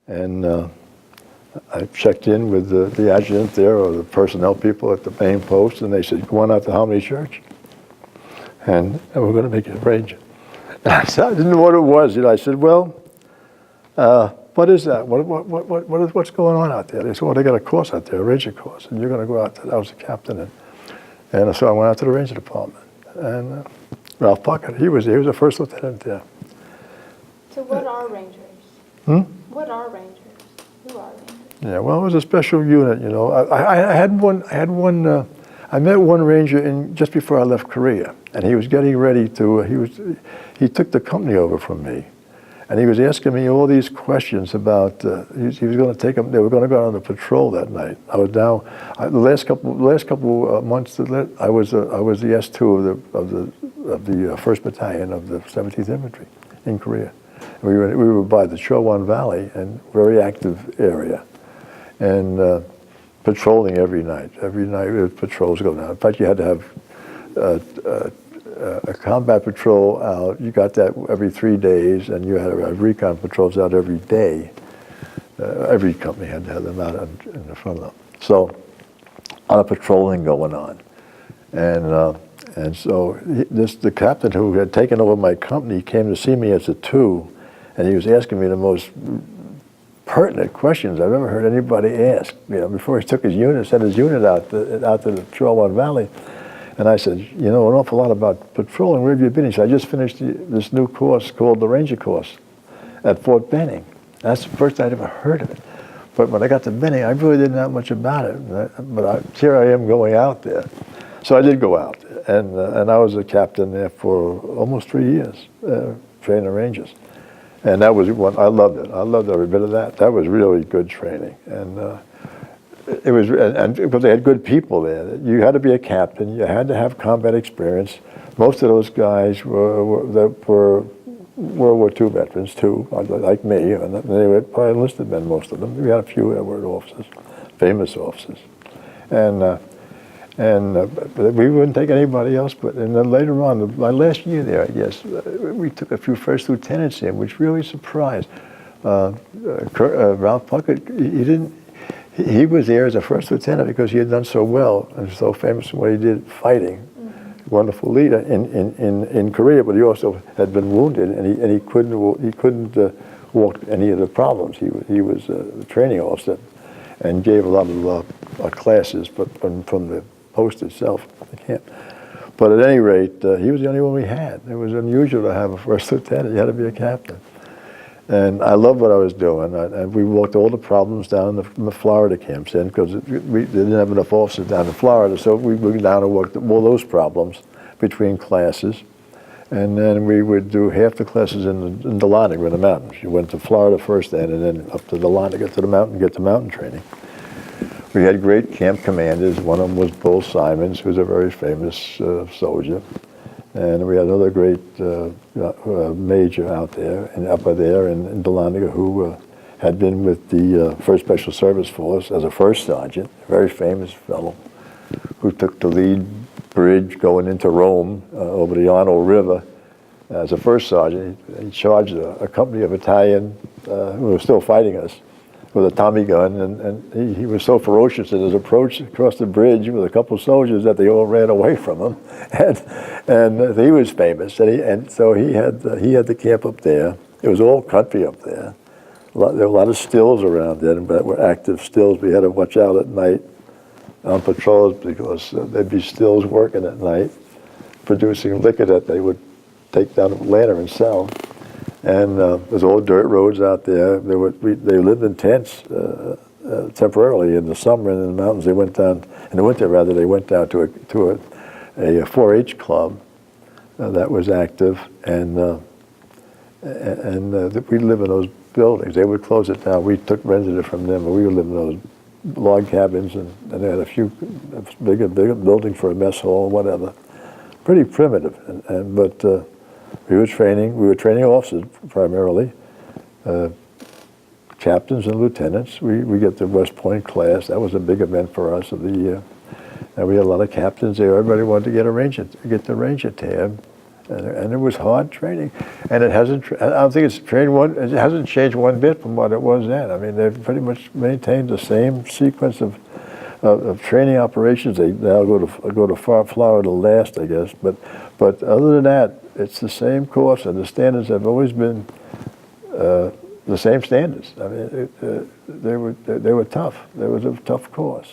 And I checked in with the adjutant there or the personnel people at the main post, and they said, "Go on out to Harmony Church, and we're going to make you a ranger." And I said, I didn't know what it was. I said, "Well, what is that? What's going on out there?" They said, "Well, they got a course out there, a ranger course, and you're going to go out there." I was the captain, and so I went out to the ranger department, and Ralph Puckett, he was the first lieutenant there. So what are rangers? What are rangers? Who are rangers? Yeah, well, it was a special unit, you know. I met one ranger just before I left Korea, and he was getting ready to. He took the company over from me, and he was asking me all these questions about. He was going to take them. They were going to go on a patrol that night. I was down. The last couple months, I was the S2 of the 1st Battalion of the 17th Infantry in Korea. We were by the Chowan Valley, and very active area, and patrolling every night. Every night there was patrols going out. In fact, you had to have a combat patrol out. You got that every 3 days, and you had to have recon patrols out every day. Every company had to have them out in the front of them. So, a lot of patrolling going on, and so the captain who had taken over my company came to see me as a 2, and he was asking me the most pertinent questions I've ever heard anybody ask. You know, before he took his unit, sent his unit out to the Chowan Valley, and I said, "You know an awful lot about patrolling. Where have you been?" He said, "I just finished this new course called the Ranger course at Fort Benning." That's the first I'd ever heard of it. But when I got to Benning, I really didn't know much about it. But here I am going out there. So I did go out, and I was a captain there for almost 3 years, training Rangers. And that was one, I loved it. I loved every bit of that. That was really good training. And it was, and because they had good people there. You had to be a captain. You had to have combat experience. Most of those guys were World War II veterans too, like me. And they were probably enlisted men, most of them. We had a few that were officers, famous officers. But we wouldn't take anybody else. And then later on, my last year there, I guess, we took a few first lieutenants in, which really surprised. Ralph Puckett, he was there as a first lieutenant because he had done so well and so famous in what he did fighting. Wonderful leader in Korea, but he also had been wounded, and he couldn't walk any of the problems. He was a training officer, and gave a lot of classes, but from the post itself, the camp. But at any rate, he was the only one we had. It was unusual to have a first lieutenant. You had to be a captain. And I loved what I was doing. And we walked all the problems down in the Florida camps in, because we didn't have enough officers down in Florida, so we went down and worked all those problems between classes. And then we would do half the classes in Dahlonega, in the mountains. You went to Florida first then, and then up to Dahlonega, to the mountain, get the mountain training. We had great camp commanders. One of them was Bull Simons, who was a very famous soldier. And we had another great major out there, up there in Dahlonega, who had been with the 1st Special Service Force as a first sergeant, a very famous fellow, who took the lead bridge going into Rome over the Arno River as a first sergeant. He charged a company, a battalion, who was still fighting us, with a Tommy gun, and he was so ferocious in his approach across the bridge with a couple of soldiers that they all ran away from him, and he was famous, and so he had the camp up there. It was all country up there. There were a lot of stills around then, but were active stills. We had to watch out at night on patrols because there'd be stills working at night, producing liquor that they would take down to Atlanta and sell. And there's all dirt roads out there. They lived in tents temporarily in the summer, and in the mountains they went down, in the winter rather, they went down to a 4-H club that was active, and we'd live in those buildings. They would close it down. We rented it from them, and we would live in those log cabins, and they had a bigger building for a mess hall, whatever. Pretty primitive, but we were training officers primarily, captains and lieutenants. We get the West Point class. That was a big event for us of the year. And we had a lot of captains there. Everybody wanted to get the Ranger tab. And it was hard training, and it hasn't. I don't think it's It hasn't changed one bit from what it was then. I mean, they've pretty much maintained the same sequence of training operations. They now go to Florida last, I guess. But other than that, it's the same course, and the standards have always been the same standards. I mean, they were tough. There was a tough course.